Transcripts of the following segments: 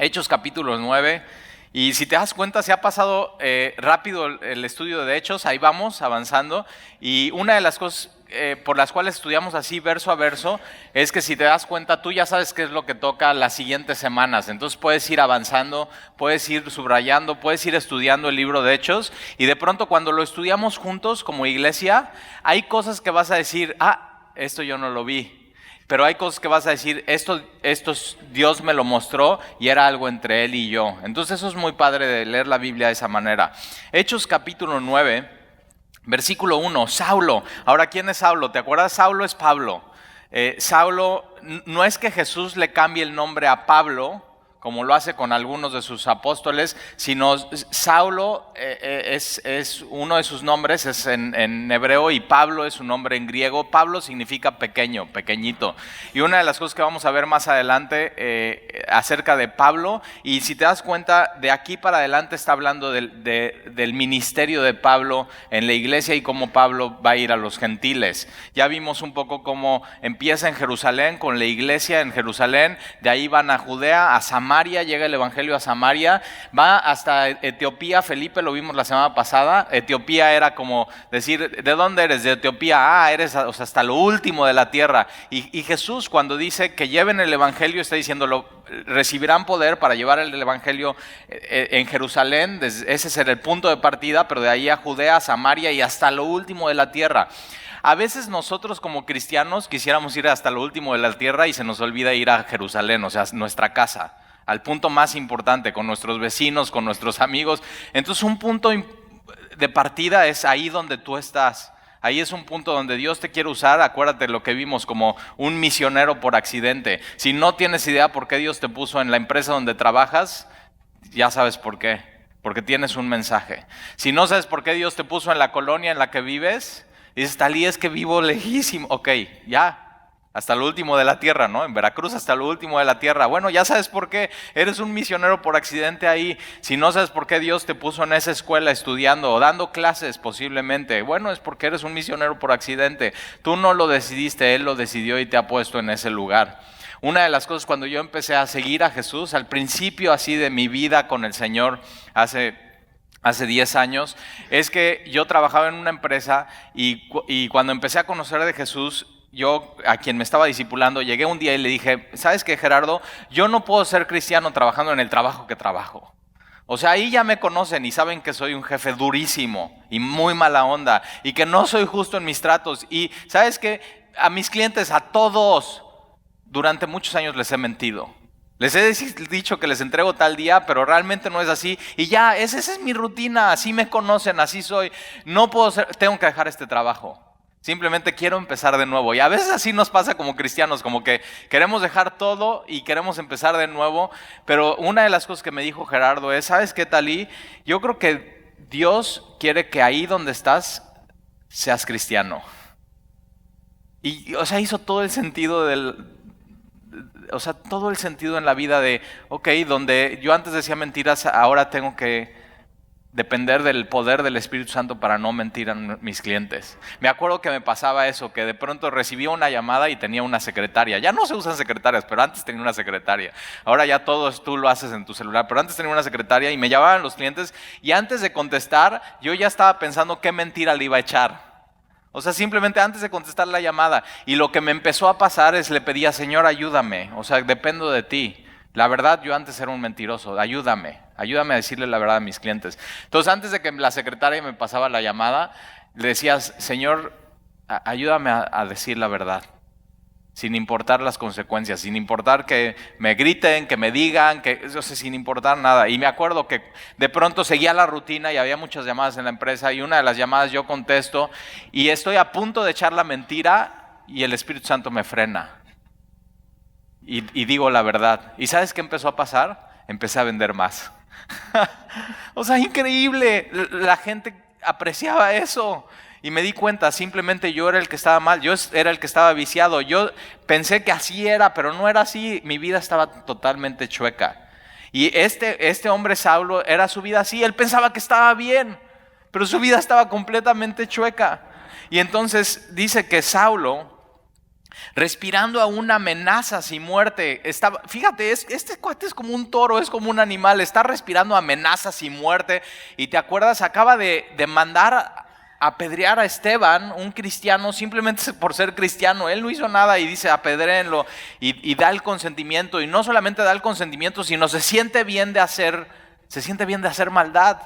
Hechos capítulo 9. Y si te das cuenta, se ha pasado rápido el estudio de Hechos, ahí vamos avanzando. Y una de las cosas por las cuales estudiamos así verso a verso es que si te das cuenta, tú ya sabes qué es lo que toca las siguientes semanas. Entonces puedes ir avanzando, puedes ir subrayando, puedes ir estudiando el libro de Hechos. Y de pronto cuando lo estudiamos juntos como iglesia, hay cosas que vas a decir, esto yo no lo vi. Pero hay cosas que vas a decir, esto Dios me lo mostró y era algo entre él y yo. Entonces eso es muy padre de leer la Biblia de esa manera. Hechos capítulo 9, versículo 1, Saulo. Ahora, ¿quién es Saulo? ¿Te acuerdas? Saulo es Pablo. Saulo, no es que Jesús le cambie el nombre a Pablo, como lo hace con algunos de sus apóstoles, sino Saulo es uno de sus nombres, es en hebreo, y Pablo es su nombre en griego. Pablo significa pequeño, pequeñito. Y una de las cosas que vamos a ver más adelante acerca de Pablo, y si te das cuenta, de aquí para adelante está hablando del ministerio de Pablo en la iglesia y cómo Pablo va a ir a los gentiles. Ya vimos un poco cómo empieza en Jerusalén, con la iglesia en Jerusalén, de ahí van a Judea, a Samaria, llega el evangelio a Samaria, va hasta Etiopía. Felipe lo vimos la semana pasada. Etiopía era como decir, ¿de dónde eres? De Etiopía. Eres hasta lo último de la tierra. Y Jesús, cuando dice que lleven el evangelio, está diciendo, recibirán poder para llevar el evangelio en Jerusalén. Ese será el punto de partida, pero de ahí a Judea, a Samaria y hasta lo último de la tierra. A veces nosotros como cristianos quisiéramos ir hasta lo último de la tierra y se nos olvida ir a Jerusalén, o sea, nuestra casa, al punto más importante, con nuestros vecinos, con nuestros amigos. Entonces un punto de partida es ahí donde tú estás. Ahí es un punto donde Dios te quiere usar. Acuérdate lo que vimos como un misionero por accidente. Si no tienes idea por qué Dios te puso en la empresa donde trabajas, ya sabes por qué. Porque tienes un mensaje. Si no sabes por qué Dios te puso en la colonia en la que vives, dices, Talí, es que vivo lejísimo. Ok, ya. Hasta lo último de la tierra, ¿no? En Veracruz hasta lo último de la tierra. Bueno, ya sabes por qué. Eres un misionero por accidente ahí. Si no sabes por qué Dios te puso en esa escuela estudiando o dando clases posiblemente, bueno, es porque eres un misionero por accidente. Tú no lo decidiste, Él lo decidió y te ha puesto en ese lugar. Una de las cosas cuando yo empecé a seguir a Jesús, al principio así de mi vida con el Señor, hace 10 años, es que yo trabajaba en una empresa y cuando empecé a conocer de Jesús, yo a quien me estaba discipulando, llegué un día y le dije, ¿sabes qué, Gerardo? Yo no puedo ser cristiano trabajando en el trabajo que trabajo. O sea, ahí ya me conocen y saben que soy un jefe durísimo y muy mala onda y que no soy justo en mis tratos. Y ¿sabes qué? A mis clientes, a todos, durante muchos años les he mentido. Les he dicho que les entrego tal día, pero realmente no es así. Y ya, esa es mi rutina, así me conocen, así soy. No puedo ser, tengo que dejar este trabajo. Simplemente quiero empezar de nuevo. Y a veces así nos pasa como cristianos, como que queremos dejar todo y queremos empezar de nuevo. Pero una de las cosas que me dijo Gerardo es, ¿sabes qué, Talí? Yo creo que Dios quiere que ahí donde estás seas cristiano. Y, o sea, hizo todo el sentido todo el sentido en la vida de, ok, donde yo antes decía mentiras, ahora tengo que depender del poder del Espíritu Santo para no mentir a mis clientes. Me acuerdo que me pasaba eso, que de pronto recibía una llamada y tenía una secretaria. Ya no se usan secretarias, pero antes tenía una secretaria. Ahora ya todo tú lo haces en tu celular, pero antes tenía una secretaria y me llamaban los clientes y antes de contestar yo ya estaba pensando qué mentira le iba a echar. O sea, simplemente antes de contestar la llamada. Y lo que me empezó a pasar es le pedía, Señor, ayúdame. O sea, dependo de ti. La verdad, yo antes era un mentiroso. Ayúdame a decirle la verdad a mis clientes. Entonces, antes de que la secretaria me pasaba la llamada, le decías, Señor, ayúdame a decir la verdad. Sin importar las consecuencias, sin importar que me griten, que me digan, sin importar nada. Y me acuerdo que de pronto seguía la rutina y había muchas llamadas en la empresa y una de las llamadas yo contesto y estoy a punto de echar la mentira y el Espíritu Santo me frena. Y digo la verdad. ¿Y sabes qué empezó a pasar? Empecé a vender más. O sea, increíble. La gente apreciaba eso. Y me di cuenta, simplemente yo era el que estaba mal, yo era el que estaba viciado. Yo pensé que así era, pero no era así. Mi vida estaba totalmente chueca. Y este hombre Saulo, era su vida así. Él pensaba que estaba bien, pero su vida estaba completamente chueca. Y entonces dice que Saulo respirando a una amenaza sin muerte. Fíjate, este cuate es como un toro, es como un animal, está respirando amenazas sin muerte. Y te acuerdas, acaba de mandar a apedrear a Esteban, un cristiano, simplemente por ser cristiano. Él no hizo nada y dice apedréenlo y da el consentimiento. Y no solamente da el consentimiento, sino se siente bien de hacer maldad.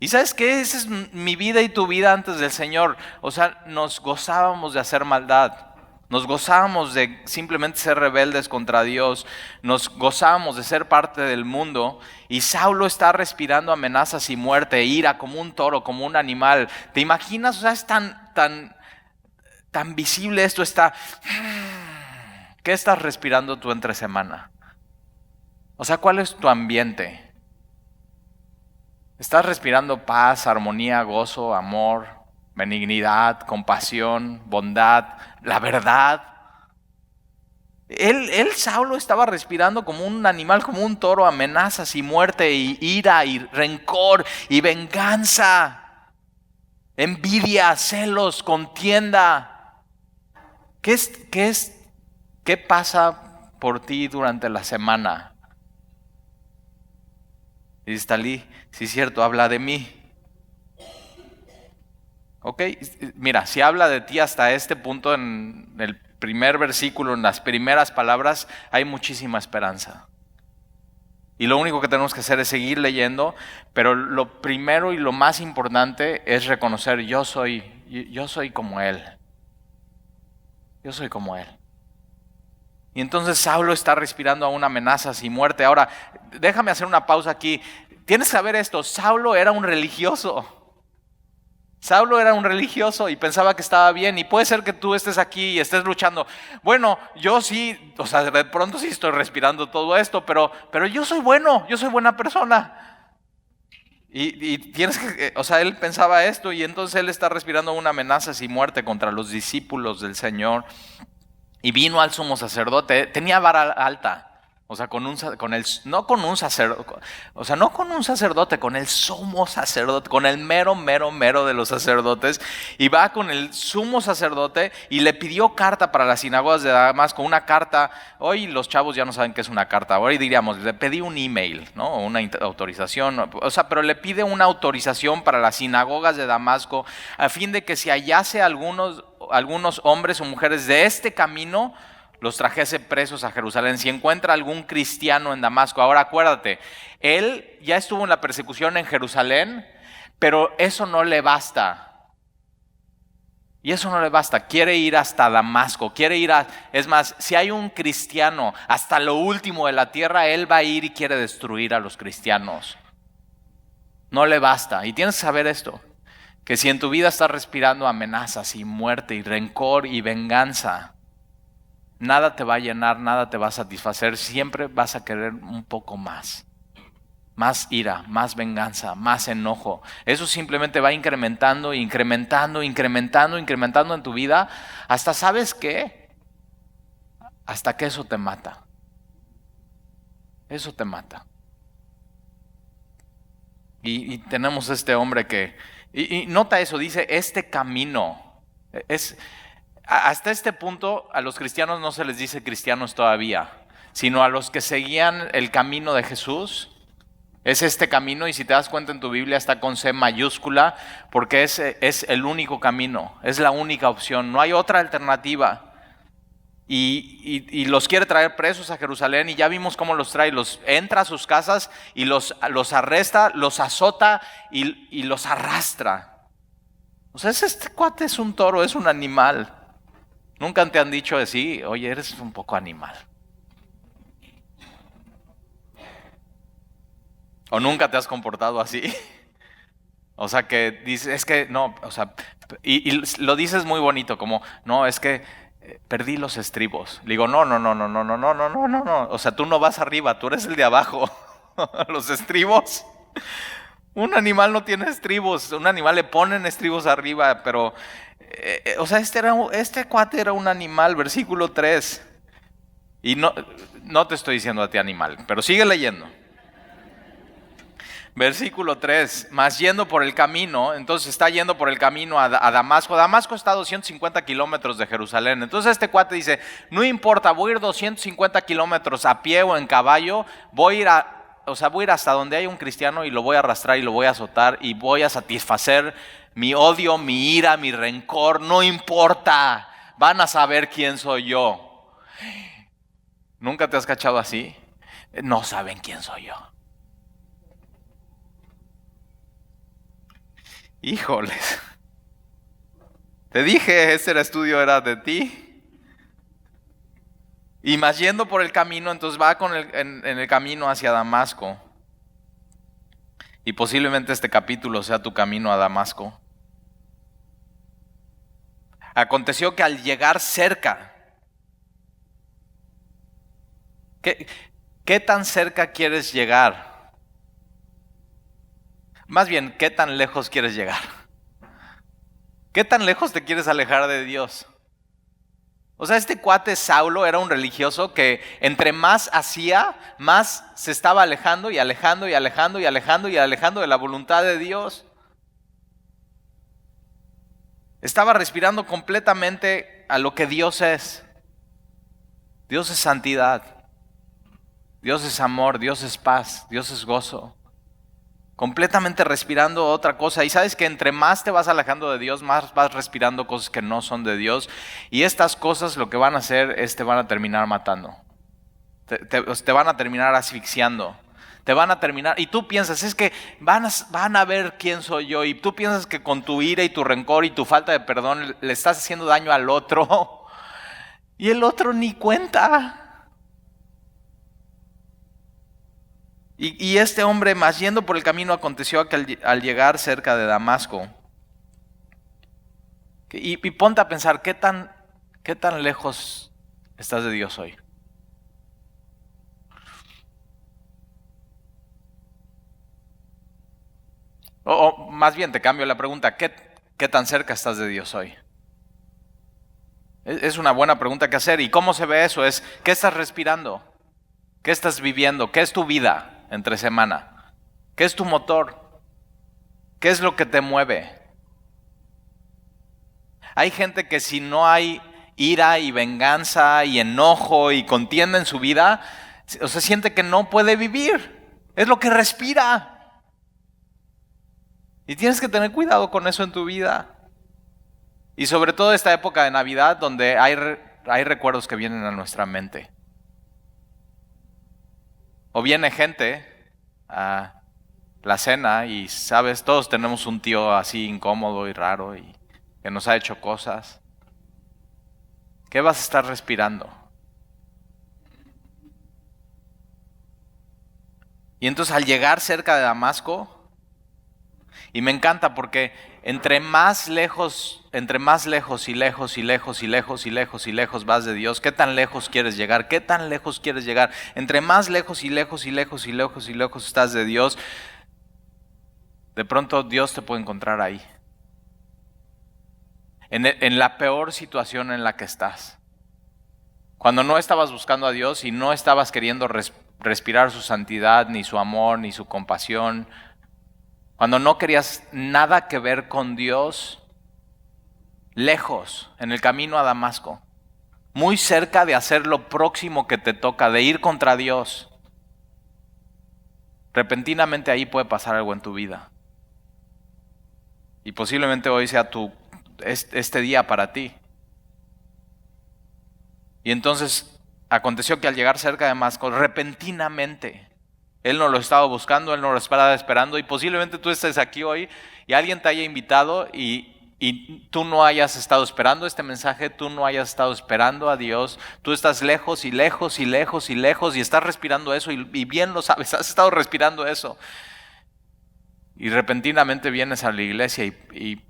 ¿Y sabes qué? Esa es mi vida y tu vida antes del Señor. O sea, nos gozábamos de hacer maldad. Nos gozábamos de simplemente ser rebeldes contra Dios. Nos gozábamos de ser parte del mundo. Y Saulo está respirando amenazas y muerte, ira, como un toro, como un animal. ¿Te imaginas? O sea, es tan visible esto. ¿Qué estás respirando tú entre semana? O sea, ¿cuál es tu ambiente? ¿Estás respirando paz, armonía, gozo, amor, benignidad, compasión, bondad, la verdad? Saulo estaba respirando como un animal, como un toro, amenazas y muerte y ira y rencor y venganza, envidia, celos, contienda. ¿Qué pasa por ti durante la semana? Y dice Talí, sí es cierto, habla de mí. Ok, mira, si habla de ti hasta este punto en el primer versículo, en las primeras palabras, hay muchísima esperanza. Y lo único que tenemos que hacer es seguir leyendo, pero lo primero y lo más importante es reconocer, yo soy como Él. Yo soy como Él. Y entonces Saulo está respirando aún amenazas y muerte. Ahora, déjame hacer una pausa aquí. Tienes que saber esto, Saulo era un religioso. Saulo era un religioso y pensaba que estaba bien, y puede ser que tú estés aquí y estés luchando. Bueno, yo sí, o sea, de pronto sí estoy respirando todo esto, pero yo soy bueno, yo soy buena persona. Y tienes que, o sea, él pensaba esto y entonces él está respirando una amenaza y muerte contra los discípulos del Señor. Y vino al sumo sacerdote, tenía vara alta. O sea, no con un sacerdote, con el sumo sacerdote, con el mero de los sacerdotes. Y va con el sumo sacerdote y le pidió carta para las sinagogas de Damasco, una carta. Hoy los chavos ya no saben qué es una carta. Hoy diríamos, le pedí un email, ¿no? Una autorización. O sea, pero le pide una autorización para las sinagogas de Damasco a fin de que si hallase algunos hombres o mujeres de este camino, los trajese presos a Jerusalén. Si encuentra algún cristiano en Damasco. Ahora acuérdate, él ya estuvo en la persecución en Jerusalén, pero eso no le basta. Y eso no le basta, quiere ir hasta Damasco, es más, si hay un cristiano hasta lo último de la tierra, él va a ir y quiere destruir a los cristianos. No le basta, y tienes que saber esto, que si en tu vida estás respirando amenazas y muerte y rencor y venganza, nada te va a llenar, nada te va a satisfacer, siempre vas a querer un poco más. Más ira, más venganza, más enojo. Eso simplemente va incrementando en tu vida, hasta, ¿sabes qué? Hasta que eso te mata. Eso te mata. Y tenemos este hombre que, y nota eso, dice, este camino, hasta este punto a los cristianos no se les dice cristianos todavía, sino a los que seguían el camino de Jesús. Es este camino, y si te das cuenta en tu Biblia está con C mayúscula, porque es el único camino, es la única opción, no hay otra alternativa. Y los quiere traer presos a Jerusalén, y ya vimos cómo los trae, los entra a sus casas y los arresta, los azota y los arrastra. O sea, este cuate es un toro, es un animal. Nunca te han dicho así, oye, eres un poco animal. ¿O nunca te has comportado así? O sea, que dices, es que no, o sea, y lo dices muy bonito, como, no, es que perdí los estribos. Le digo, no. O sea, tú no vas arriba, tú eres el de abajo. Los estribos. Un animal no tiene estribos, un animal le ponen estribos arriba, pero, o sea, este cuate era un animal, versículo 3. Y no te estoy diciendo a ti animal, pero sigue leyendo. Versículo 3, más yendo por el camino, entonces está yendo por el camino a Damasco. Damasco está a 250 kilómetros de Jerusalén. Entonces este cuate dice, no importa, voy a ir 250 kilómetros a pie o en caballo, voy a ir hasta donde haya un cristiano y lo voy a arrastrar y lo voy a azotar y voy a satisfacer mi odio, mi ira, mi rencor, no importa, van a saber quién soy yo. ¿Nunca te has cachado así? No saben quién soy yo. Híjoles, te dije, ese estudio era de ti. Y más yendo por el camino, entonces va en el camino hacia Damasco. Y posiblemente este capítulo sea tu camino a Damasco. Aconteció que al llegar cerca, ¿qué tan cerca quieres llegar? Más bien, ¿qué tan lejos quieres llegar? ¿Qué tan lejos te quieres alejar de Dios? O sea, este cuate Saulo era un religioso que entre más hacía, más se estaba alejando y alejando y alejando y alejando y alejando de la voluntad de Dios. Estaba respirando completamente a lo que Dios es. Dios es santidad. Dios es amor, Dios es paz, Dios es gozo. Completamente respirando otra cosa. Y sabes que entre más te vas alejando de Dios, más vas respirando cosas que no son de Dios. Y estas cosas lo que van a hacer es te van a terminar matando. Te van a terminar asfixiando. Te van a terminar. Y tú piensas, es que van a ver quién soy yo. Y tú piensas que con tu ira y tu rencor y tu falta de perdón le estás haciendo daño al otro. Y el otro ni cuenta. Y este hombre, más yendo por el camino, aconteció que al llegar cerca de Damasco, y ponte a pensar, ¿qué tan lejos estás de Dios hoy? O más bien te cambio la pregunta, ¿qué tan cerca estás de Dios hoy? Es una buena pregunta que hacer. ¿Y cómo se ve eso? ¿Qué estás respirando? ¿Qué estás viviendo? ¿Qué es tu vida entre semana? ¿Qué es tu motor? ¿Qué es lo que te mueve? Hay gente que si no hay ira y venganza y enojo y contienda en su vida, o sea, siente que no puede vivir. Es lo que respira. Y tienes que tener cuidado con eso en tu vida. Y sobre todo esta época de Navidad donde hay recuerdos que vienen a nuestra mente. O viene gente a la cena y, sabes, todos tenemos un tío así incómodo y raro y que nos ha hecho cosas. ¿Qué vas a estar respirando? Y entonces al llegar cerca de Damasco, y me encanta porque entre más lejos y lejos y lejos y lejos y lejos y lejos vas de Dios, ¿qué tan lejos quieres llegar? ¿Qué tan lejos quieres llegar? Entre más lejos y lejos y lejos y lejos y lejos estás de Dios, de pronto Dios te puede encontrar ahí. En la peor situación en la que estás. Cuando no estabas buscando a Dios y no estabas queriendo respirar su santidad, ni su amor, ni su compasión. Cuando no querías nada que ver con Dios, lejos, en el camino a Damasco, muy cerca de hacer lo próximo que te toca, de ir contra Dios. Repentinamente ahí puede pasar algo en tu vida. Y posiblemente hoy sea este día para ti. Y entonces aconteció que al llegar cerca de Damasco, repentinamente, él no lo estaba buscando, él no lo estaba esperando, y posiblemente tú estés aquí hoy y alguien te haya invitado y tú no hayas estado esperando este mensaje, tú no hayas estado esperando a Dios, tú estás lejos y lejos y lejos y lejos y estás respirando eso y bien lo sabes, has estado respirando eso. Y repentinamente vienes a la iglesia y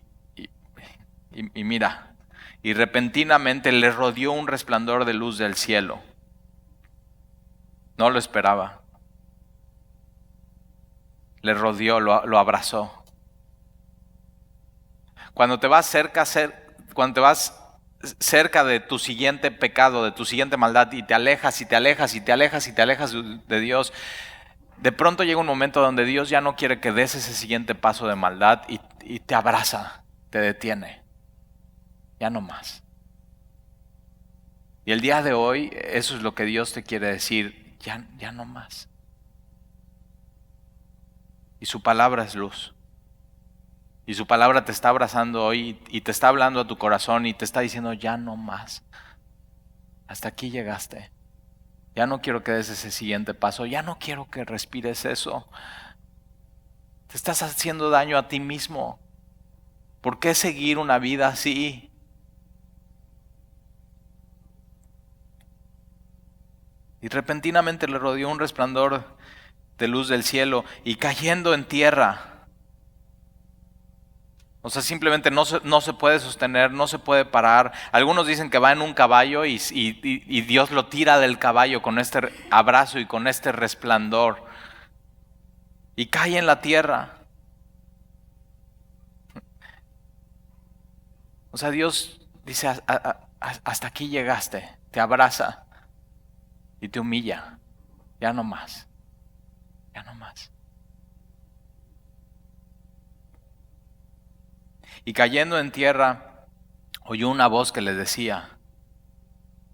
mira, y repentinamente le rodeó un resplandor de luz del cielo. No lo esperaba. Le rodeó, lo abrazó. Cuando te vas cerca de tu siguiente pecado, de tu siguiente maldad, y te alejas y te alejas y te alejas y te alejas de Dios, de pronto llega un momento donde Dios ya no quiere que des ese siguiente paso de maldad y te abraza, te detiene. Ya no más. Y el día de hoy, eso es lo que Dios te quiere decir, ya no más. Y su palabra es luz. Y su palabra te está abrazando hoy y te está hablando a tu corazón y te está diciendo, ya no más. Hasta aquí llegaste. Ya no quiero que des ese siguiente paso. Ya no quiero que respires eso. Te estás haciendo daño a ti mismo. ¿Por qué seguir una vida así? Y repentinamente le rodeó un resplandor de luz del cielo y cayendo en tierra. O sea, simplemente no se puede sostener, no se puede parar. Algunos dicen que va en un caballo y Dios lo tira del caballo con este abrazo y con este resplandor. Y cae en la tierra. O sea, Dios dice, hasta aquí llegaste, te abraza y te humilla. Ya no más, ya no más. Y cayendo en tierra, oyó una voz que le decía.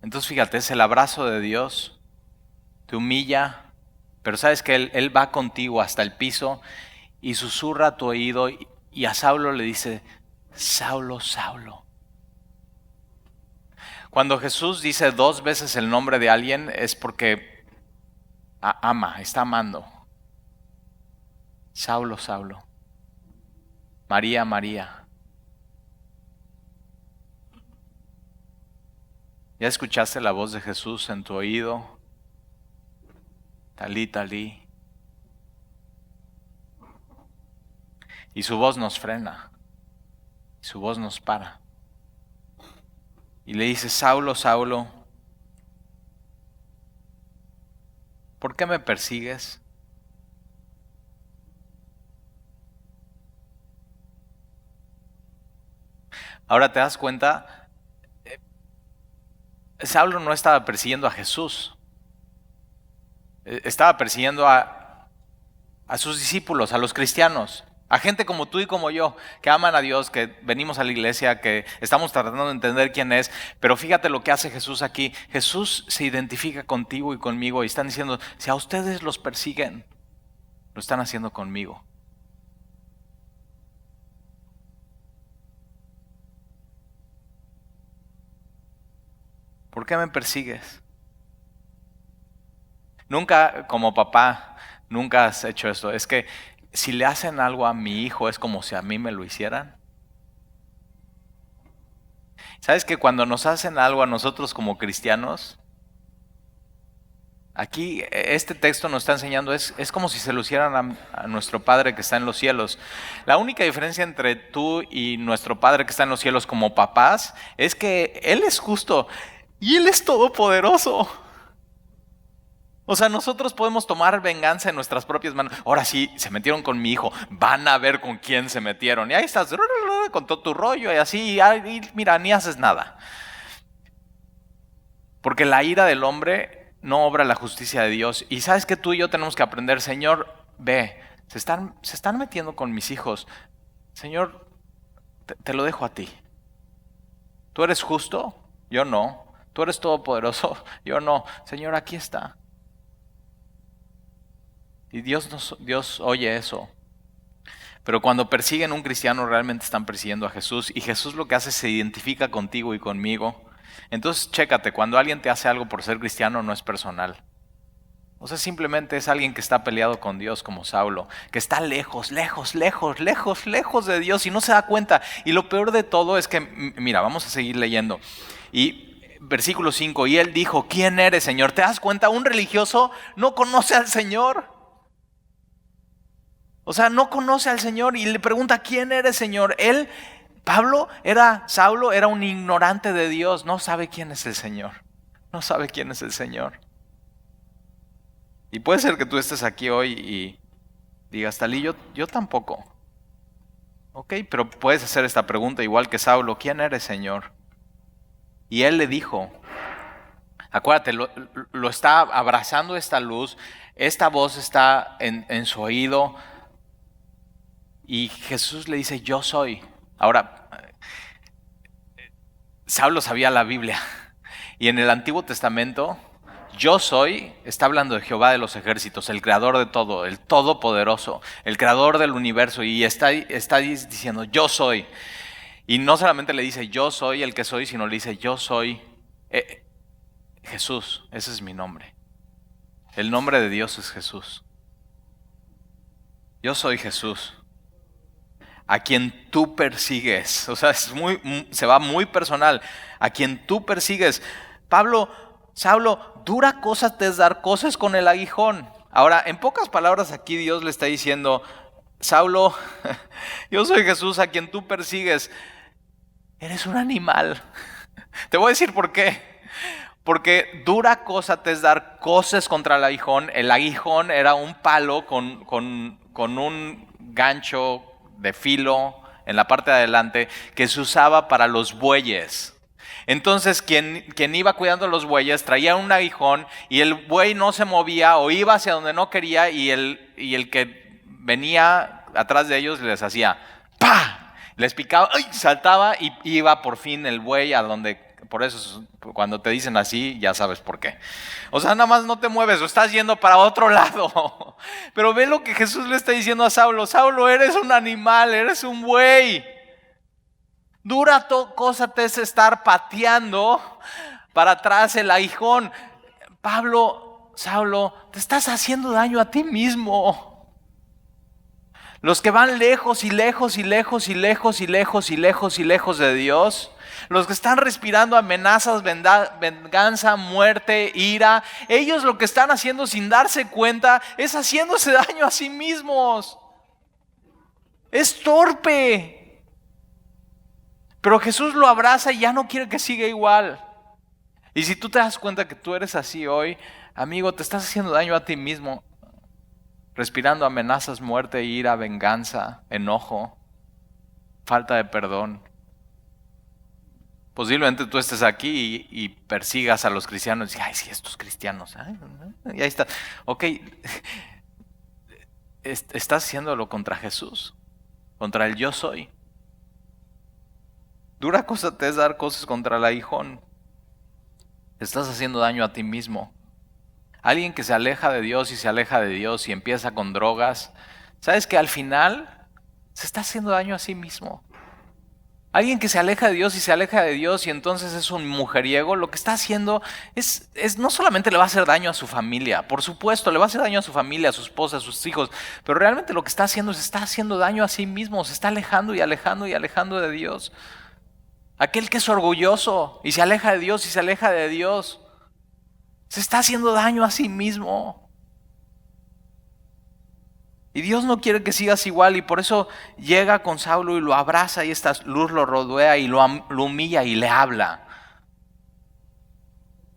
Entonces fíjate, es el abrazo de Dios, te humilla, pero sabes que Él va contigo hasta el piso y susurra a tu oído y a Saulo le dice, Saulo, Saulo. Cuando Jesús dice 2 veces el nombre de alguien es porque ama, está amando. Saulo, Saulo. María, María. ¿Ya escuchaste la voz de Jesús en tu oído? Talí, talí. Y su voz nos frena. Y su voz nos para. Y le dice, Saulo, Saulo, ¿por qué me persigues? Ahora te das cuenta, Saulo no estaba persiguiendo a Jesús. Estaba persiguiendo a sus discípulos, a los cristianos. A gente como tú y como yo, que aman a Dios, que venimos a la iglesia, que estamos tratando de entender quién es. Pero fíjate lo que hace Jesús aquí. Jesús se identifica contigo y conmigo y están diciendo, si a ustedes los persiguen, lo están haciendo conmigo. ¿Por qué me persigues? Nunca, como papá, nunca has hecho esto. Es que si le hacen algo a mi hijo es como si a mí me lo hicieran. ¿Sabes que cuando nos hacen algo a nosotros como cristianos, aquí este texto nos está enseñando, es como si se lo hicieran a nuestro Padre que está en los cielos. La única diferencia entre tú y nuestro Padre que está en los cielos como papás es que Él es justo y Él es todopoderoso. O sea, nosotros podemos tomar venganza en nuestras propias manos. Ahora sí, se metieron con mi hijo, van a ver con quién se metieron. Y ahí estás con todo tu rollo y así, y mira, ni haces nada. Porque la ira del hombre no obra la justicia de Dios. Y sabes que tú y yo tenemos que aprender, Señor, ve, se están metiendo con mis hijos. Señor, te lo dejo a ti. ¿Tú eres justo? Yo no. ¿Tú eres todopoderoso? Yo no. Señor, aquí está. Y Dios oye eso. Pero cuando persiguen a un cristiano realmente están persiguiendo a Jesús. Y Jesús lo que hace es se identifica contigo y conmigo. Entonces chécate, cuando alguien te hace algo por ser cristiano no es personal. O sea, simplemente es alguien que está peleado con Dios como Saulo. Que está lejos, lejos, lejos, lejos, lejos de Dios y no se da cuenta. Y lo peor de todo es que, mira, vamos a seguir leyendo. Y versículo 5, y él dijo, ¿quién eres, Señor? ¿Te das cuenta? Un religioso no conoce al Señor. O sea, no conoce al Señor y le pregunta, ¿quién eres, Señor? Saulo era un ignorante de Dios, no sabe quién es el Señor. No sabe quién es el Señor. Y puede ser que tú estés aquí hoy y digas, Talí, yo tampoco. Ok, pero puedes hacer esta pregunta igual que Saulo, ¿quién eres, Señor? Y él le dijo, acuérdate, lo está abrazando esta luz. esta voz está en su oído y Jesús le dice, yo soy. Ahora, Saulo sabía la Biblia y en el Antiguo Testamento, yo soy, está hablando de Jehová de los ejércitos, el creador de todo, el todopoderoso, el creador del universo, y está diciendo, yo soy. Y no solamente le dice, yo soy el que soy, sino le dice, yo soy Jesús, ese es mi nombre. El nombre de Dios es Jesús. Yo soy Jesús, a quien tú persigues. O sea, se va muy personal. A quien tú persigues. Saulo, dura cosa te es dar cosas con el aguijón. Ahora, en pocas palabras aquí Dios le está diciendo, Saulo, yo soy Jesús a quien tú persigues. Eres un animal. Te voy a decir por qué. Porque dura cosa te es dar coces contra el aguijón. El aguijón era un palo con un gancho de filo en la parte de adelante que se usaba para los bueyes. Entonces quien iba cuidando los bueyes traía un aguijón y el buey no se movía o iba hacia donde no quería y el que venía atrás de ellos les hacía ¡pah! Les picaba, ¡ay! Saltaba y iba por fin el buey a donde... Por eso cuando te dicen así ya sabes por qué. O sea, nada más no te mueves o estás yendo para otro lado. Pero ve lo que Jesús le está diciendo a Saulo. Saulo, eres un animal, eres un buey. Dura cosa te es estar pateando para atrás el aguijón. Saulo, te estás haciendo daño a ti mismo. Los que van lejos y lejos y lejos y lejos y lejos y lejos y lejos de Dios, los que están respirando amenazas, venganza, muerte, ira, ellos lo que están haciendo sin darse cuenta es haciéndose daño a sí mismos. Es torpe. Pero Jesús lo abraza y ya no quiere que siga igual. Y si tú te das cuenta que tú eres así hoy, amigo, te estás haciendo daño a ti mismo. Respirando amenazas, muerte, ira, venganza, enojo, falta de perdón. Posiblemente tú estés aquí y persigas a los cristianos y dices, ay, sí, estos cristianos. Y ahí está. Ok, estás haciéndolo contra Jesús, contra el yo soy. Dura cosa te es dar cosas contra el aguijón. Estás haciendo daño a ti mismo. Alguien que se aleja de Dios y se aleja de Dios y empieza con drogas, ¿sabes que al final se está haciendo daño a sí mismo? Alguien que se aleja de Dios y se aleja de Dios y entonces es un mujeriego, lo que está haciendo es no solamente le va a hacer daño a su familia, por supuesto, le va a hacer daño a su familia, a su esposa, a sus hijos, pero realmente lo que está haciendo es está haciendo daño a sí mismo, se está alejando y alejando y alejando de Dios. Aquel que es orgulloso y se aleja de Dios y se aleja de Dios, se está haciendo daño a sí mismo. Y Dios no quiere que sigas igual y por eso llega con Saulo y lo abraza y esta luz lo rodea y lo humilla y le habla.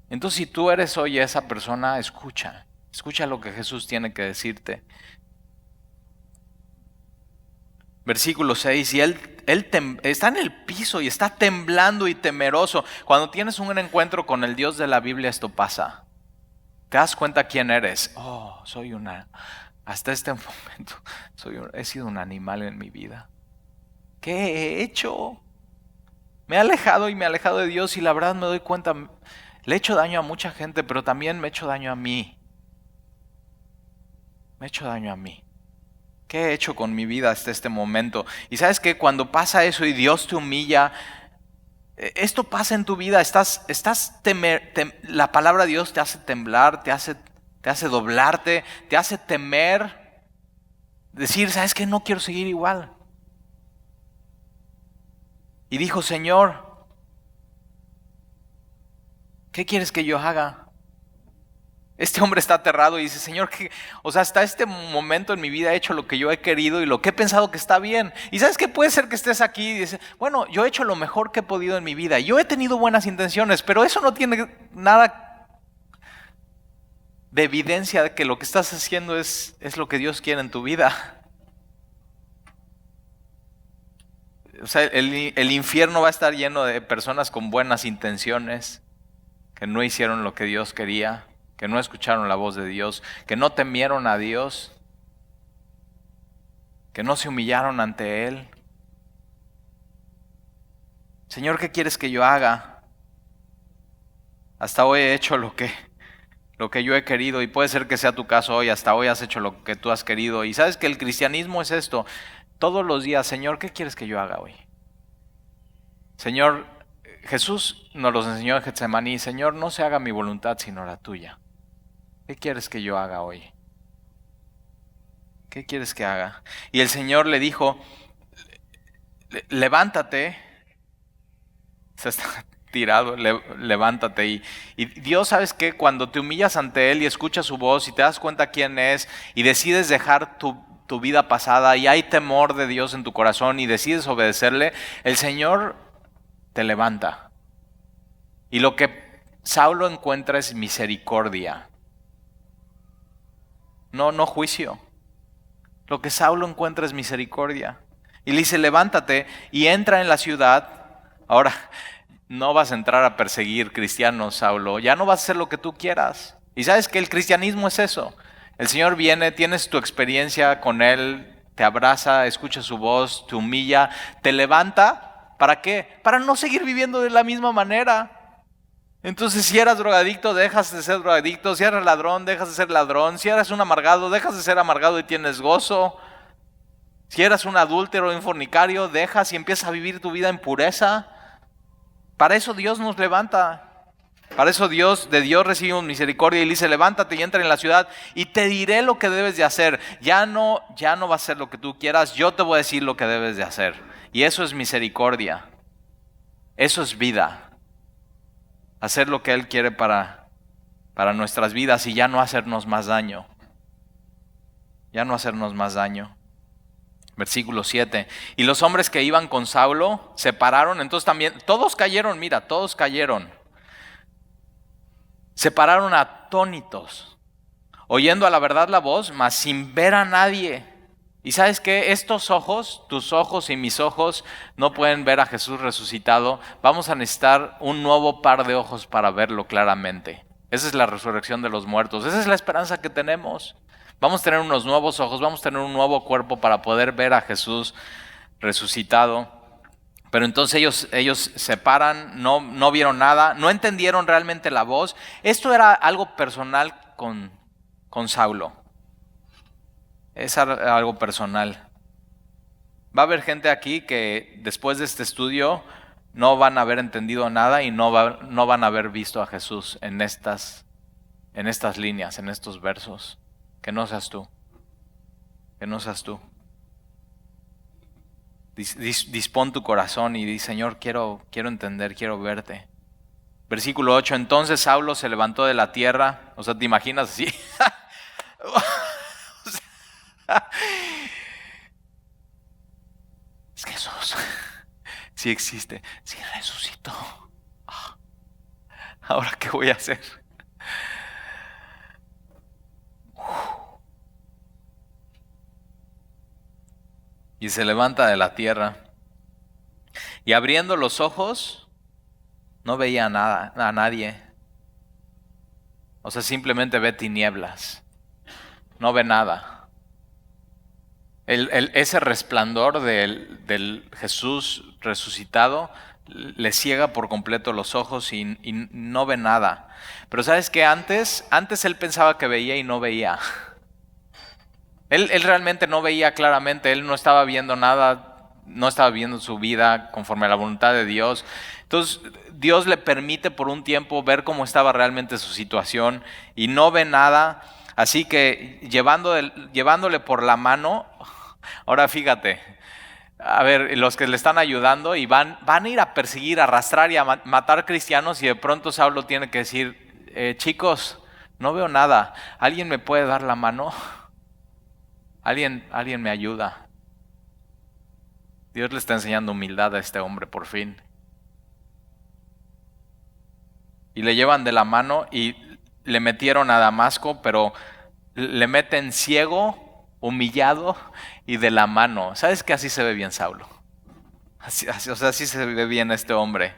Entonces si tú eres hoy esa persona, escucha lo que Jesús tiene que decirte. Versículo 6, y él está en el piso y está temblando y temeroso. Cuando tienes un encuentro con el Dios de la Biblia esto pasa. Te das cuenta quién eres. Oh, hasta este momento he sido un animal en mi vida. ¿Qué he hecho? Me he alejado y me he alejado de Dios y la verdad me doy cuenta, le he hecho daño a mucha gente, pero también me he hecho daño a mí. Me he hecho daño a mí. ¿Qué he hecho con mi vida hasta este momento? Y sabes que cuando pasa eso y Dios te humilla, esto pasa en tu vida, la palabra de Dios te hace temblar, te hace doblarte, te hace temer, decir, ¿sabes qué? No quiero seguir igual. Y dijo, Señor, ¿qué quieres que yo haga? Este hombre está aterrado y dice, Señor, hasta este momento en mi vida he hecho lo que yo he querido y lo que he pensado que está bien. Y sabes que puede ser que estés aquí y dices, bueno, yo he hecho lo mejor que he podido en mi vida. Yo he tenido buenas intenciones, pero eso no tiene nada de evidencia de que lo que estás haciendo es lo que Dios quiere en tu vida. O sea, el infierno va a estar lleno de personas con buenas intenciones que no hicieron lo que Dios quería. que no escucharon la voz de Dios, que no temieron a Dios, que no se humillaron ante Él. Señor, ¿qué quieres que yo haga? Hasta hoy he hecho lo que yo he querido, y puede ser que sea tu caso hoy. Hasta hoy has hecho lo que tú has querido. Y sabes que el cristianismo es esto. Todos los días, Señor, ¿qué quieres que yo haga hoy? Señor, Jesús nos los enseñó en Getsemaní. Señor, no se haga mi voluntad sino la tuya. ¿Qué quieres que yo haga hoy? ¿Qué quieres que haga? Y el Señor le dijo, levántate. Se está tirado, levántate. Y Dios, ¿sabes qué? Cuando te humillas ante Él y escuchas su voz y te das cuenta quién es y decides dejar tu vida pasada y hay temor de Dios en tu corazón y decides obedecerle, el Señor te levanta. Y lo que Saulo encuentra es misericordia. No juicio. Lo que Saulo encuentra es misericordia. Y le dice, levántate y entra en la ciudad. Ahora, no vas a entrar a perseguir cristianos, Saulo. Ya no vas a hacer lo que tú quieras. Y sabes que el cristianismo es eso. El Señor viene, tienes tu experiencia con Él, te abraza, escucha su voz, te humilla, te levanta. ¿Para qué? Para no seguir viviendo de la misma manera. Entonces, si eras drogadicto, dejas de ser drogadicto. Si eras ladrón, dejas de ser ladrón. Si eras un amargado, dejas de ser amargado y tienes gozo. Si eras un adúltero o un fornicario, dejas y empiezas a vivir tu vida en pureza. Para eso Dios nos levanta. Para eso de Dios recibimos misericordia y le dice, levántate y entra en la ciudad y te diré lo que debes de hacer. Ya no va a ser lo que tú quieras, yo te voy a decir lo que debes de hacer. Y eso es misericordia. Eso es vida. Hacer lo que Él quiere para nuestras vidas y ya no hacernos más daño. Ya no hacernos más daño. Versículo 7. Y los hombres que iban con Saulo se pararon, entonces también, todos cayeron, mira, todos cayeron. Se pararon atónitos, oyendo a la verdad la voz, mas sin ver a nadie. Y sabes qué, estos ojos, tus ojos y mis ojos, no pueden ver a Jesús resucitado. Vamos a necesitar un nuevo par de ojos para verlo claramente. Esa es la resurrección de los muertos, esa es la esperanza que tenemos. Vamos a tener unos nuevos ojos, vamos a tener un nuevo cuerpo para poder ver a Jesús resucitado. Pero entonces ellos se paran, no vieron nada, no entendieron realmente la voz. Esto era algo personal con Saulo. Es algo personal. Va a haber gente aquí que después de este estudio no van a haber entendido nada y no van a haber visto a Jesús en estas líneas, en estos versos. Que no seas tú. Que no seas tú. Dispón tu corazón y di, Señor, quiero entender, quiero verte. Versículo 8, entonces Saulo se levantó de la tierra. O sea, ¿te imaginas así? Es que Jesús sí existe, sí resucitó. ¿Ahora qué voy a hacer? Y se levanta de la tierra. Y abriendo los ojos, no veía nada, a nadie. O sea, simplemente ve tinieblas. No ve nada. Ese resplandor del Jesús resucitado le ciega por completo los ojos y no ve nada. Pero ¿sabes qué? Antes él pensaba que veía y no veía. Él realmente no veía claramente, él no estaba viendo nada, no estaba viendo su vida conforme a la voluntad de Dios. Entonces Dios le permite por un tiempo ver cómo estaba realmente su situación y no ve nada. Así que llevándole por la mano, ahora fíjate, a ver, los que le están ayudando y van a ir a perseguir, a arrastrar y a matar cristianos y de pronto Saulo tiene que decir, chicos, no veo nada, ¿alguien me puede dar la mano? ¿Alguien me ayuda? Dios le está enseñando humildad a este hombre por fin. Y le llevan de la mano y le metieron a Damasco, pero le meten ciego, humillado y de la mano. ¿Sabes que así se ve bien Saulo? Así se ve bien este hombre,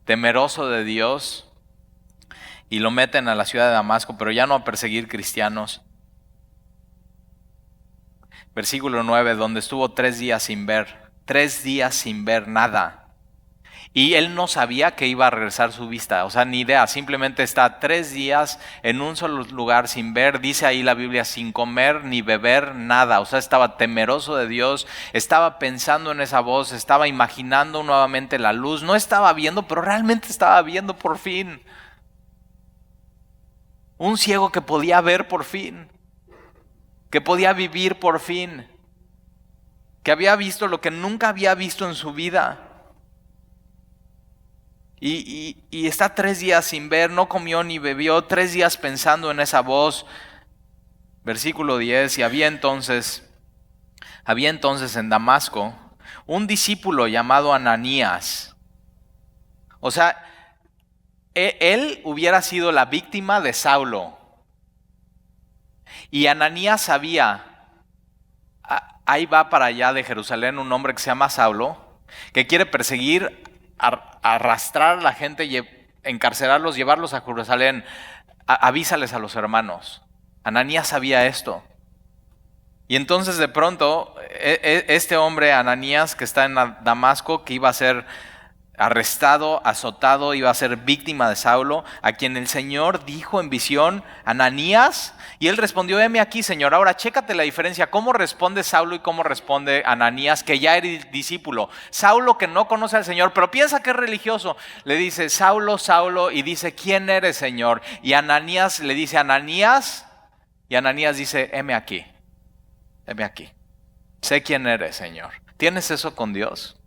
temeroso de Dios y lo meten a la ciudad de Damasco, pero ya no a perseguir cristianos. Versículo 9, donde estuvo 3 días sin ver nada. Y él no sabía que iba a regresar su vista, o sea, ni idea, simplemente está 3 días en un solo lugar sin ver, dice ahí la Biblia, sin comer ni beber nada, o sea, estaba temeroso de Dios, estaba pensando en esa voz, estaba imaginando nuevamente la luz, no estaba viendo, pero realmente estaba viendo por fin. Un ciego que podía ver por fin, que podía vivir por fin, que había visto lo que nunca había visto en su vida. Y está 3 días sin ver, no comió ni bebió, 3 días pensando en esa voz. Versículo 10, y había entonces en Damasco un discípulo llamado Ananías. O sea, él hubiera sido la víctima de Saulo. Y Ananías sabía, ahí va para allá de Jerusalén un hombre que se llama Saulo, que quiere perseguir, arrastrar a la gente, encarcelarlos, llevarlos a Jerusalén. Avísales a los hermanos. Ananías sabía esto. Y entonces de pronto este hombre Ananías, que está en Damasco, que iba a ser arrestado, azotado, iba a ser víctima de Saulo, a quien el Señor dijo en visión: Ananías. Y él respondió: heme aquí, Señor. Ahora chécate la diferencia, cómo responde Saulo y cómo responde Ananías, que ya era discípulo. Saulo, que no conoce al Señor, pero piensa que es religioso, le dice: Saulo, Saulo, y dice: ¿quién eres, Señor? Y Ananías le dice: Ananías, y Ananías dice: heme aquí, sé quién eres, Señor. ¿Tienes eso con Dios?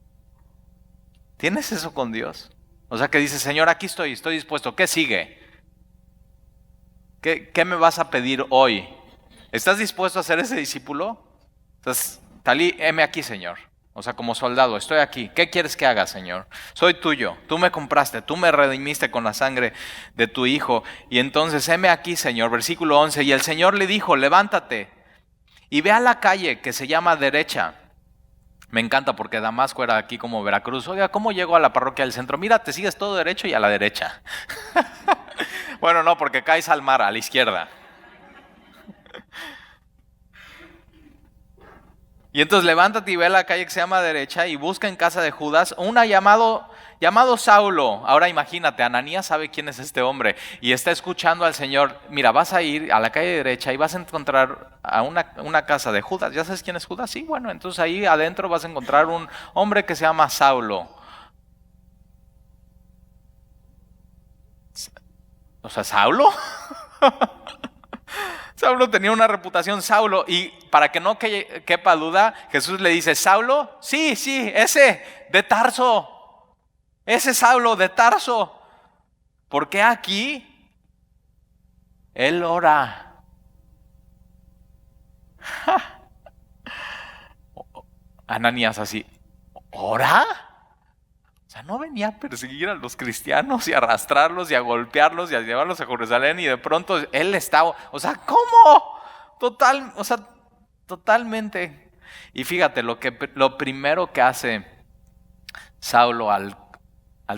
¿Tienes eso con Dios? O sea, que dices: Señor, aquí estoy dispuesto. ¿Qué sigue? ¿Qué me vas a pedir hoy? ¿Estás dispuesto a ser ese discípulo? Entonces, Talí, heme aquí, Señor. O sea, como soldado, estoy aquí. ¿Qué quieres que haga, Señor? Soy tuyo. Tú me compraste, tú me redimiste con la sangre de tu Hijo. Y entonces, heme aquí, Señor. Versículo 11. Y el Señor le dijo: levántate y ve a la calle que se llama Derecha. Me encanta porque Damasco era aquí como Veracruz. Oiga, ¿cómo llego a la parroquia del centro? Mira, te sigues todo derecho y a la derecha. Bueno, no, porque caes al mar, a la izquierda. Y entonces levántate y ve a la calle que se llama Derecha y busca en casa de Judas una llamado Saulo. Ahora imagínate, Ananías sabe quién es este hombre y está escuchando al Señor. Mira, vas a ir a la calle derecha y vas a encontrar a una casa de Judas. ¿Ya sabes quién es Judas? Sí, bueno, entonces ahí adentro vas a encontrar un hombre que se llama Saulo. O sea, ¿Saulo? Saulo tenía una reputación, Saulo, y para que no quepa duda, Jesús le dice: ¿Saulo? Sí, ese de Tarso, ese Saulo de Tarso. ¿Por qué aquí? Él ora. Ananías así: ¿ora? O sea, no venía a perseguir a los cristianos y a arrastrarlos y a golpearlos y a llevarlos a Jerusalén, y de pronto él estaba, o sea, ¿cómo? Totalmente. Y fíjate, lo primero que hace Saulo al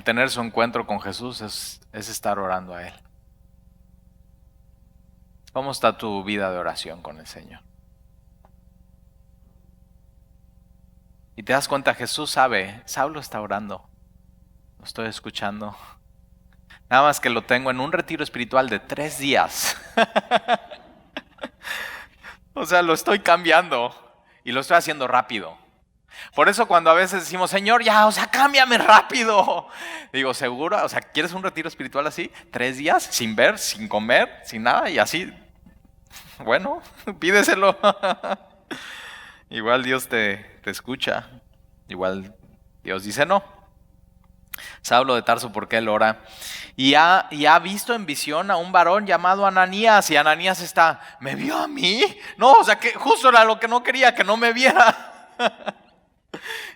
tener su encuentro con Jesús es estar orando a él. ¿Cómo está tu vida de oración con el Señor? Y te das cuenta, Jesús sabe, Saulo está orando. Lo estoy escuchando. Nada más que lo tengo en un retiro espiritual de 3 días. O sea, lo estoy cambiando y lo estoy haciendo rápido. Por eso cuando a veces decimos: Señor, ya, o sea, cámbiame rápido. Digo: ¿seguro? O sea, ¿quieres un retiro espiritual así? 3 días, sin ver, sin comer, sin nada y así. Bueno, pídeselo. Igual Dios te escucha. Igual Dios dice no. Saulo de Tarso, porque él ora. Y ha visto en visión a un varón llamado Ananías. Y Ananías está: ¿me vio a mí? No, o sea, que justo era lo que no quería, que no me viera.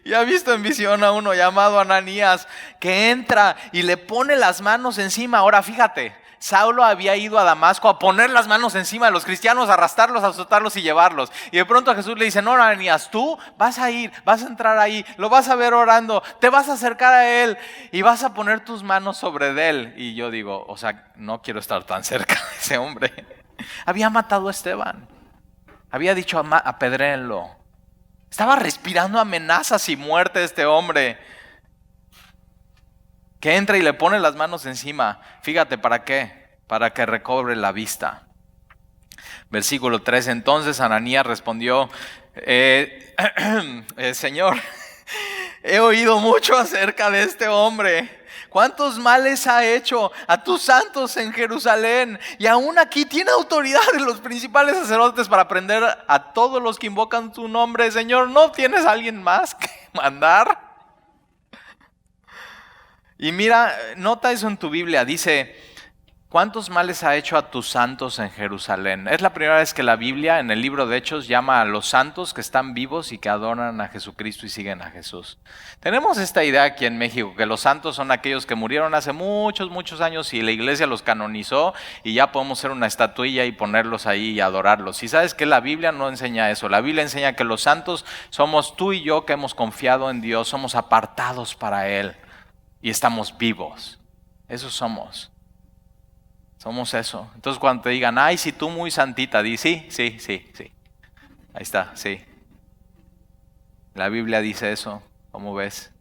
Y ha visto en visión a uno llamado Ananías, que entra y le pone las manos encima. Ahora fíjate, Saulo había ido a Damasco a poner las manos encima de los cristianos, a arrastrarlos, a azotarlos y llevarlos. Y de pronto Jesús le dice, no, Ananías, tú vas a ir, vas a entrar ahí, lo vas a ver orando, te vas a acercar a él y vas a poner tus manos sobre él. Y yo digo, o sea, no quiero estar tan cerca de ese hombre. Había matado a Esteban, había dicho apedréenlo. Estaba respirando amenazas y muerte este hombre. Que entra y le pone las manos encima. Fíjate, ¿para qué? Para que recobre la vista. Versículo 3, entonces Ananías respondió, Señor, he oído mucho acerca de este hombre. ¿Cuántos males ha hecho a tus santos en Jerusalén? Y aún aquí tiene autoridad de los principales sacerdotes para prender a todos los que invocan tu nombre. Señor, ¿no tienes a alguien más que mandar? Y mira, nota eso en tu Biblia, dice, ¿cuántos males ha hecho a tus santos en Jerusalén? Es la primera vez que la Biblia en el libro de Hechos llama a los santos que están vivos y que adoran a Jesucristo y siguen a Jesús. Tenemos esta idea aquí en México, que los santos son aquellos que murieron hace muchos, muchos años y la iglesia los canonizó y ya podemos hacer una estatuilla y ponerlos ahí y adorarlos. Y sabes que la Biblia no enseña eso, la Biblia enseña que los santos somos tú y yo que hemos confiado en Dios, somos apartados para Él. Y estamos vivos. Eso somos. Somos eso. Entonces cuando te digan, ay, si tú muy santita, di sí. Ahí está, sí. La Biblia dice eso. ¿Cómo ves?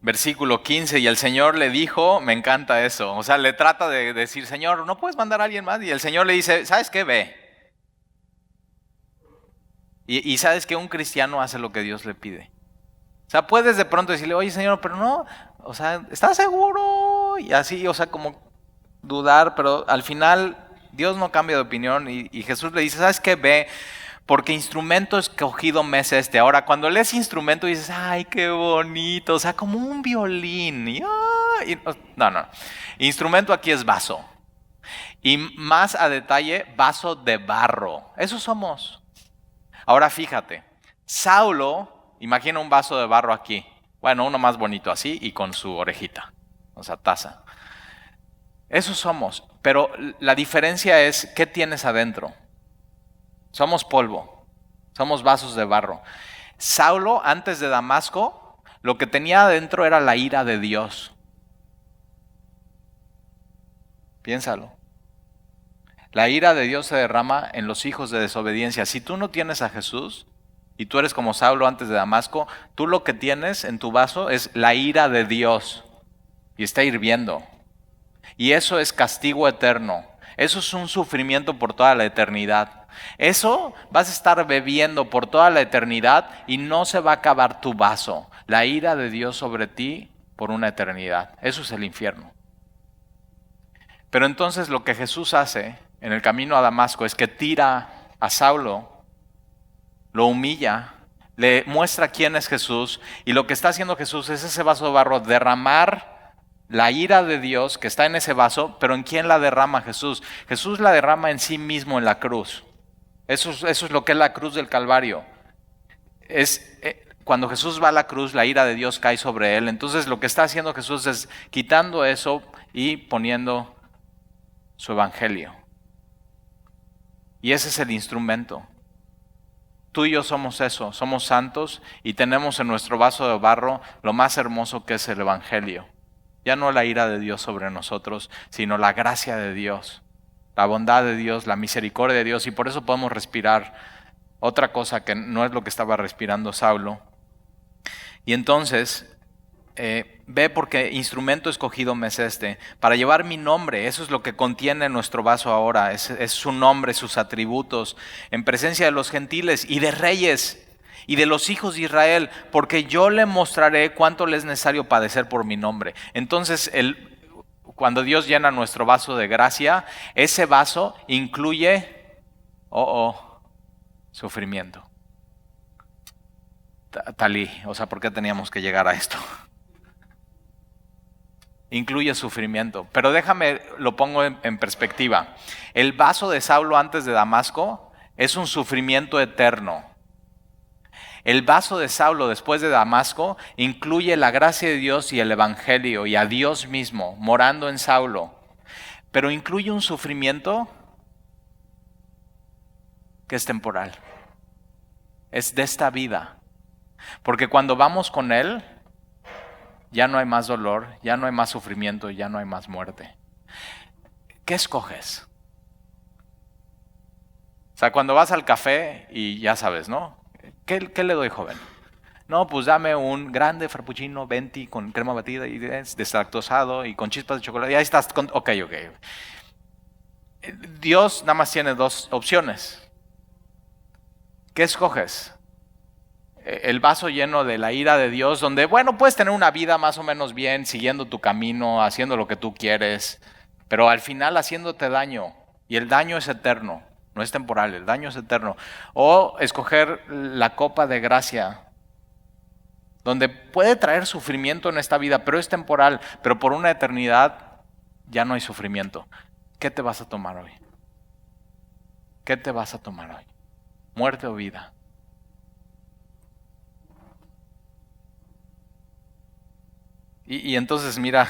Versículo 15, y el Señor le dijo, me encanta eso. O sea, le trata de decir, Señor, ¿no puedes mandar a alguien más? Y el Señor le dice, ¿sabes qué? Ve. Y ¿sabes qué? Un cristiano hace lo que Dios le pide. O sea, puedes de pronto decirle, oye Señor, pero no, o sea, ¿estás seguro? Y así, o sea, como dudar, pero al final Dios no cambia de opinión y Jesús le dice, ¿sabes qué? Ve, porque instrumento escogido me es este. Ahora, cuando lees instrumento dices, ay, qué bonito, o sea, como un violín. No, instrumento aquí es vaso. Y más a detalle, vaso de barro. Eso somos. Ahora fíjate, Saulo... Imagina un vaso de barro aquí. Bueno, uno más bonito así y con su orejita, o sea, taza. Eso somos, pero la diferencia es, ¿qué tienes adentro? Somos polvo, somos vasos de barro. Saulo, antes de Damasco, lo que tenía adentro era la ira de Dios. Piénsalo. La ira de Dios se derrama en los hijos de desobediencia. Si tú no tienes a Jesús... y tú eres como Saulo antes de Damasco, tú lo que tienes en tu vaso es la ira de Dios y está hirviendo. Y eso es castigo eterno. Eso es un sufrimiento por toda la eternidad. Eso vas a estar bebiendo por toda la eternidad y no se va a acabar tu vaso. La ira de Dios sobre ti por una eternidad. Eso es el infierno. Pero entonces lo que Jesús hace en el camino a Damasco es que tira a Saulo, lo humilla, le muestra quién es Jesús y lo que está haciendo Jesús es ese vaso de barro derramar la ira de Dios que está en ese vaso, pero ¿en quién la derrama Jesús? Jesús la derrama en sí mismo en la cruz. Eso es lo que es la cruz del Calvario. Cuando Jesús va a la cruz, la ira de Dios cae sobre él. Entonces lo que está haciendo Jesús es quitando eso y poniendo su evangelio. Y ese es el instrumento. Tú y yo somos eso, somos santos y tenemos en nuestro vaso de barro lo más hermoso que es el evangelio. Ya no la ira de Dios sobre nosotros, sino la gracia de Dios, la bondad de Dios, la misericordia de Dios, y por eso podemos respirar otra cosa que no es lo que estaba respirando Saulo. Y entonces, ve porque instrumento escogido me es este, para llevar mi nombre. Eso es lo que contiene nuestro vaso ahora, es su nombre, sus atributos, en presencia de los gentiles y de reyes y de los hijos de Israel, porque yo le mostraré cuánto le es necesario padecer por mi nombre. Entonces, cuando Dios llena nuestro vaso de gracia, ese vaso incluye, sufrimiento. Talí, o sea, ¿por qué teníamos que llegar a esto? Incluye sufrimiento, pero déjame, lo pongo en perspectiva. El vaso de Saulo antes de Damasco es un sufrimiento eterno. El vaso de Saulo después de Damasco incluye la gracia de Dios y el Evangelio y a Dios mismo morando en Saulo, pero incluye un sufrimiento que es temporal, es de esta vida, porque cuando vamos con Él ya no hay más dolor, ya no hay más sufrimiento, ya no hay más muerte. ¿Qué escoges? O sea, cuando vas al café y ya sabes, ¿no? ¿Qué le doy, joven? No, pues dame un grande frappuccino 20 con crema batida y deslactosado y con chispas de chocolate. Y ahí estás. Ok. Dios nada más tiene dos opciones. ¿Qué escoges? El vaso lleno de la ira de Dios, donde, bueno, puedes tener una vida más o menos bien, siguiendo tu camino, haciendo lo que tú quieres, pero al final haciéndote daño. Y el daño es eterno, no es temporal, el daño es eterno. O escoger la copa de gracia, donde puede traer sufrimiento en esta vida, pero es temporal, pero por una eternidad ya no hay sufrimiento. ¿Qué te vas a tomar hoy? ¿Qué te vas a tomar hoy? ¿Muerte o vida? Y entonces mira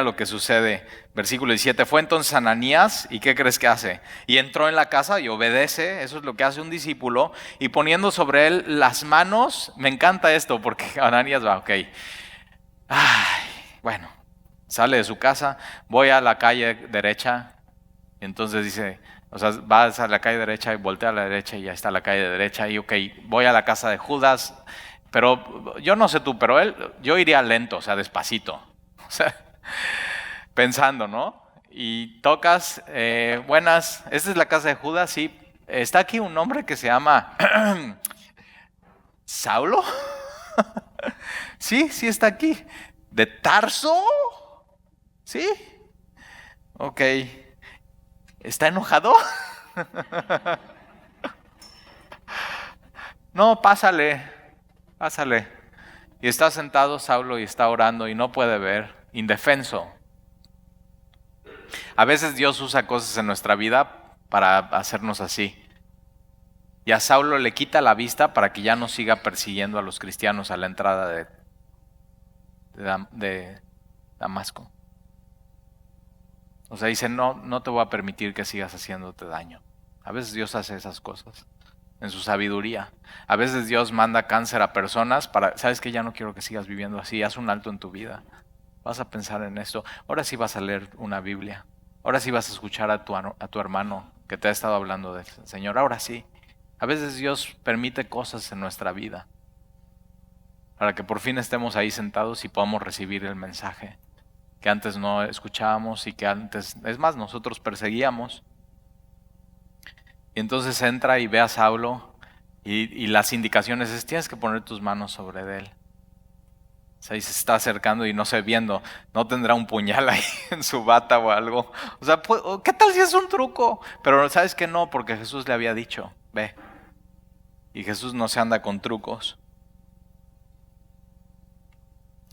lo que sucede. Versículo 17. Fue entonces Ananías, ¿y qué crees que hace? Y entró en la casa y obedece, eso es lo que hace un discípulo, y poniendo sobre él las manos, me encanta esto, porque Ananías va, ok. Ay, bueno, sale de su casa, voy a la calle derecha, y entonces dice, o sea, vas a la calle derecha y voltea a la derecha y ya está la calle derecha, y ok, voy a la casa de Judas, pero yo no sé tú, pero yo iría lento, o sea, despacito, o sea, pensando, ¿no? Y tocas, buenas, esta es la casa de Judas, sí, está aquí un hombre que se llama Saulo, sí está aquí, de Tarso, sí, ok, ¿está enojado? No, pásale. Y está sentado Saulo y está orando y no puede ver, indefenso. A veces Dios usa cosas en nuestra vida para hacernos así. Y a Saulo le quita la vista para que ya no siga persiguiendo a los cristianos a la entrada de Damasco. O sea, dice, no te voy a permitir que sigas haciéndote daño. A veces Dios hace esas cosas en su sabiduría. A veces Dios manda cáncer a personas para, sabes que ya no quiero que sigas viviendo así, haz un alto en tu vida. Vas a pensar en esto. Ahora sí vas a leer una Biblia. Ahora sí vas a escuchar a tu hermano que te ha estado hablando del Señor. Ahora sí. A veces Dios permite cosas en nuestra vida para que por fin estemos ahí sentados y podamos recibir el mensaje que antes no escuchábamos y que antes, es más, nosotros perseguíamos. Y entonces entra y ve a Saulo y las indicaciones es, tienes que poner tus manos sobre él. O sea, y se está acercando y no sé, viendo, no tendrá un puñal ahí en su bata o algo. O sea, ¿qué tal si es un truco? Pero sabes que no, porque Jesús le había dicho, ve. Y Jesús no se anda con trucos.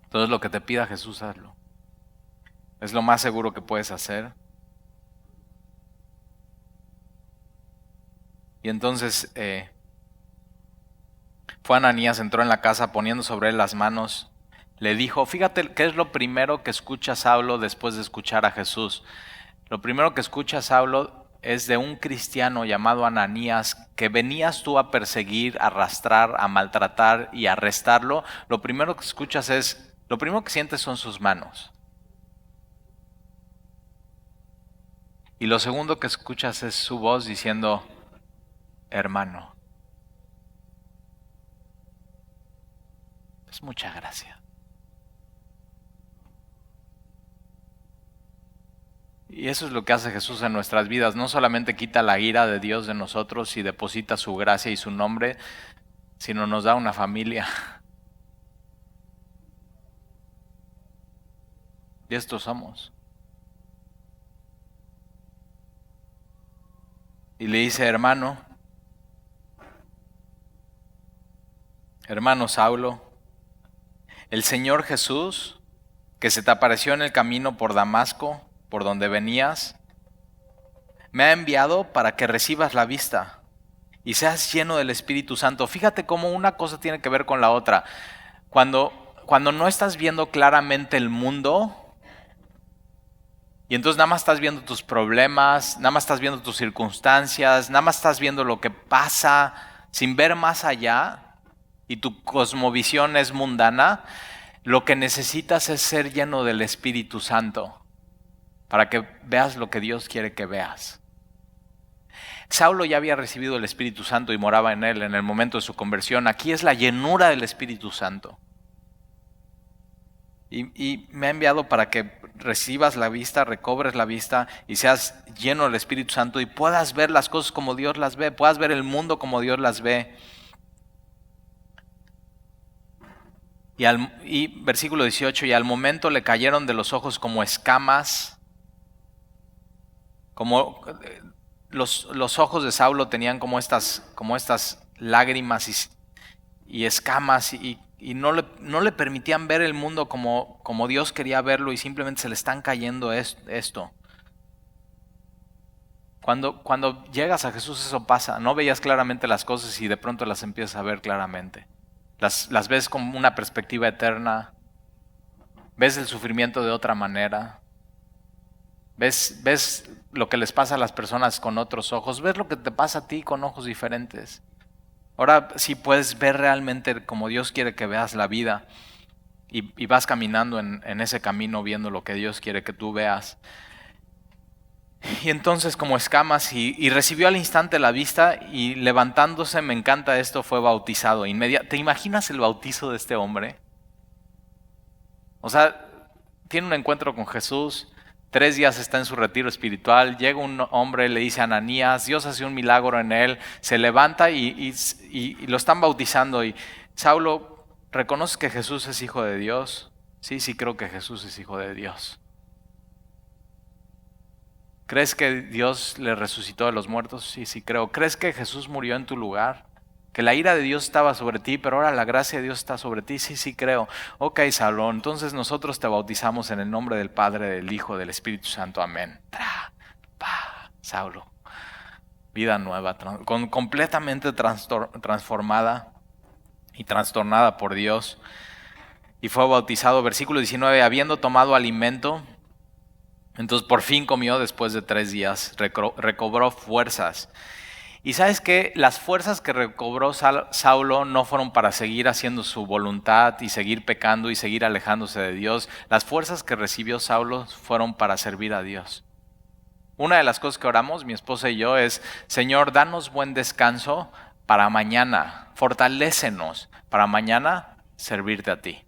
Entonces lo que te pida Jesús, hazlo. Es lo más seguro que puedes hacer. Y entonces fue Ananías, entró en la casa poniendo sobre él las manos. Le dijo, fíjate qué es lo primero que escucha Saulo después de escuchar a Jesús. Lo primero que escucha Saulo es de un cristiano llamado Ananías que venías tú a perseguir, a arrastrar, a maltratar y a arrestarlo. Lo primero que escuchas lo primero que sientes son sus manos. Y lo segundo que escuchas es su voz diciendo, hermano. Es mucha gracia. Y eso es lo que hace Jesús en nuestras vidas. No solamente quita la ira de Dios de nosotros y deposita su gracia y su nombre, sino nos da una familia. Y estos somos. Y le dice, hermano Saulo, el Señor Jesús, que se te apareció en el camino por Damasco, por donde venías, me ha enviado para que recibas la vista y seas lleno del Espíritu Santo. Fíjate cómo una cosa tiene que ver con la otra. Cuando no estás viendo claramente el mundo, y entonces nada más estás viendo tus problemas, nada más estás viendo tus circunstancias, nada más estás viendo lo que pasa sin ver más allá, y tu cosmovisión es mundana, lo que necesitas es ser lleno del Espíritu Santo para que veas lo que Dios quiere que veas. Saulo ya había recibido el Espíritu Santo y moraba en él en el momento de su conversión. Aquí es la llenura del Espíritu Santo. Y me ha enviado para que recibas la vista, recobres la vista y seas lleno del Espíritu Santo y puedas ver las cosas como Dios las ve, puedas ver el mundo como Dios las ve. Y versículo 18, y al momento le cayeron de los ojos como escamas, como los ojos de Saulo tenían como estas lágrimas y escamas y no le permitían ver el mundo como Dios quería verlo, y simplemente se le están cayendo esto. Cuando llegas a Jesús eso pasa, no veías claramente las cosas y de pronto las empiezas a ver claramente. Las ves con una perspectiva eterna, ves el sufrimiento de otra manera, ves lo que les pasa a las personas con otros ojos, ves lo que te pasa a ti con ojos diferentes. Ahora sí puedes ver realmente como Dios quiere que veas la vida y vas caminando en ese camino viendo lo que Dios quiere que tú veas. Y entonces como escamas y recibió al instante la vista y levantándose, me encanta esto, fue bautizado. ¿Te imaginas el bautizo de este hombre? O sea, tiene un encuentro con Jesús, 3 días está en su retiro espiritual, llega un hombre, le dice a Ananías, Dios hace un milagro en él, se levanta y lo están bautizando. Y Saulo, ¿reconoces que Jesús es hijo de Dios? Sí, creo que Jesús es hijo de Dios. ¿Crees que Dios le resucitó de los muertos? Sí, creo. ¿Crees que Jesús murió en tu lugar? Que la ira de Dios estaba sobre ti, pero ahora la gracia de Dios está sobre ti. Sí, creo. Ok, Saulo, entonces nosotros te bautizamos en el nombre del Padre, del Hijo, del Espíritu Santo. Amén. Saulo. Vida nueva, completamente transformada y trastornada por Dios. Y fue bautizado, versículo 19, habiendo tomado alimento. Entonces por fin comió después de 3 días, recobró fuerzas. Y ¿sabes qué? Las fuerzas que recobró Saulo no fueron para seguir haciendo su voluntad y seguir pecando y seguir alejándose de Dios. Las fuerzas que recibió Saulo fueron para servir a Dios. Una de las cosas que oramos, mi esposa y yo, es: Señor, danos buen descanso para mañana, fortalécenos para mañana servirte a ti.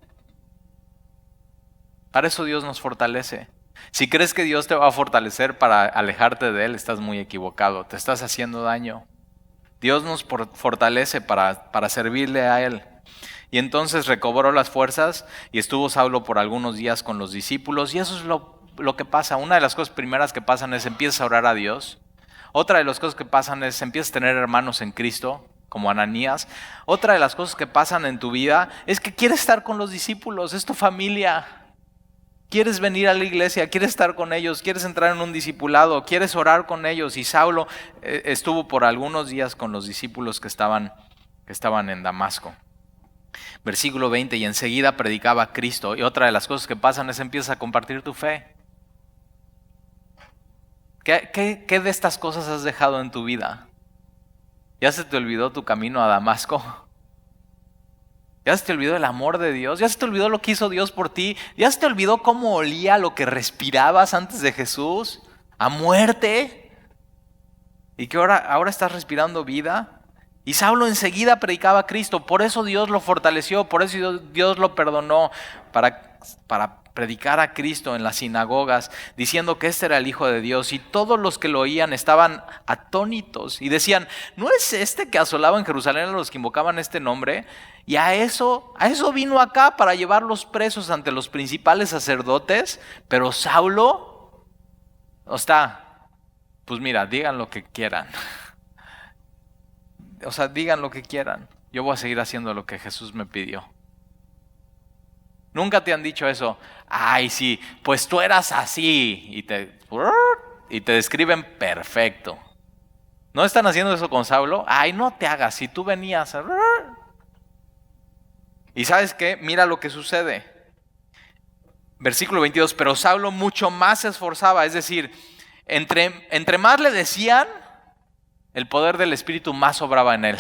Para eso Dios nos fortalece. Si crees que Dios te va a fortalecer para alejarte de Él, estás muy equivocado, te estás haciendo daño. Dios nos fortalece para servirle a Él. Y entonces recobró las fuerzas y estuvo Saulo por algunos días con los discípulos, y eso es lo que pasa. Una de las cosas primeras que pasan es empiezas a orar a Dios. Otra de las cosas que pasan es empiezas a tener hermanos en Cristo, como Ananías. Otra de las cosas que pasan en tu vida es que quieres estar con los discípulos, es tu familia. Quieres venir a la iglesia, quieres estar con ellos, quieres entrar en un discipulado, quieres orar con ellos. Y Saulo estuvo por algunos días con los discípulos que estaban en Damasco. Versículo 20, y enseguida predicaba a Cristo. Y otra de las cosas que pasan es empiezas a compartir tu fe. ¿Qué de estas cosas has dejado en tu vida? ¿Ya se te olvidó tu camino a Damasco? ¿Ya se te olvidó el amor de Dios? ¿Ya se te olvidó lo que hizo Dios por ti? ¿Ya se te olvidó cómo olía lo que respirabas antes de Jesús? ¿A muerte? ¿Y que ahora estás respirando vida? Y Saulo enseguida predicaba a Cristo. Por eso Dios lo fortaleció, por eso Dios lo perdonó, para predicar a Cristo en las sinagogas, diciendo que este era el Hijo de Dios. Y todos los que lo oían estaban atónitos y decían: ¿no es este que asolaba en Jerusalén a los que invocaban este nombre? Y a eso vino acá, para llevarlos presos ante los principales sacerdotes. Pero Saulo pues mira, digan lo que quieran. Digan lo que quieran. Yo voy a seguir haciendo lo que Jesús me pidió. Nunca te han dicho eso. Ay, sí, pues tú eras así. Y te describen perfecto. ¿No están haciendo eso con Saulo? Ay, no te hagas, si tú venías. Y ¿sabes qué? Mira lo que sucede. Versículo 22, pero Saulo mucho más se esforzaba, es decir, entre más le decían, el poder del Espíritu más obraba en él.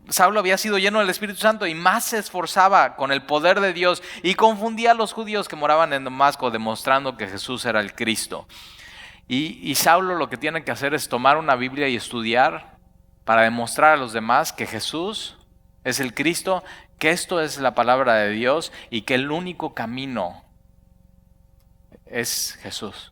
Saulo había sido lleno del Espíritu Santo y más se esforzaba con el poder de Dios y confundía a los judíos que moraban en Damasco, demostrando que Jesús era el Cristo. Y Saulo lo que tiene que hacer es tomar una Biblia y estudiar para demostrar a los demás que Jesús es el Cristo, que esto es la palabra de Dios y que el único camino es Jesús.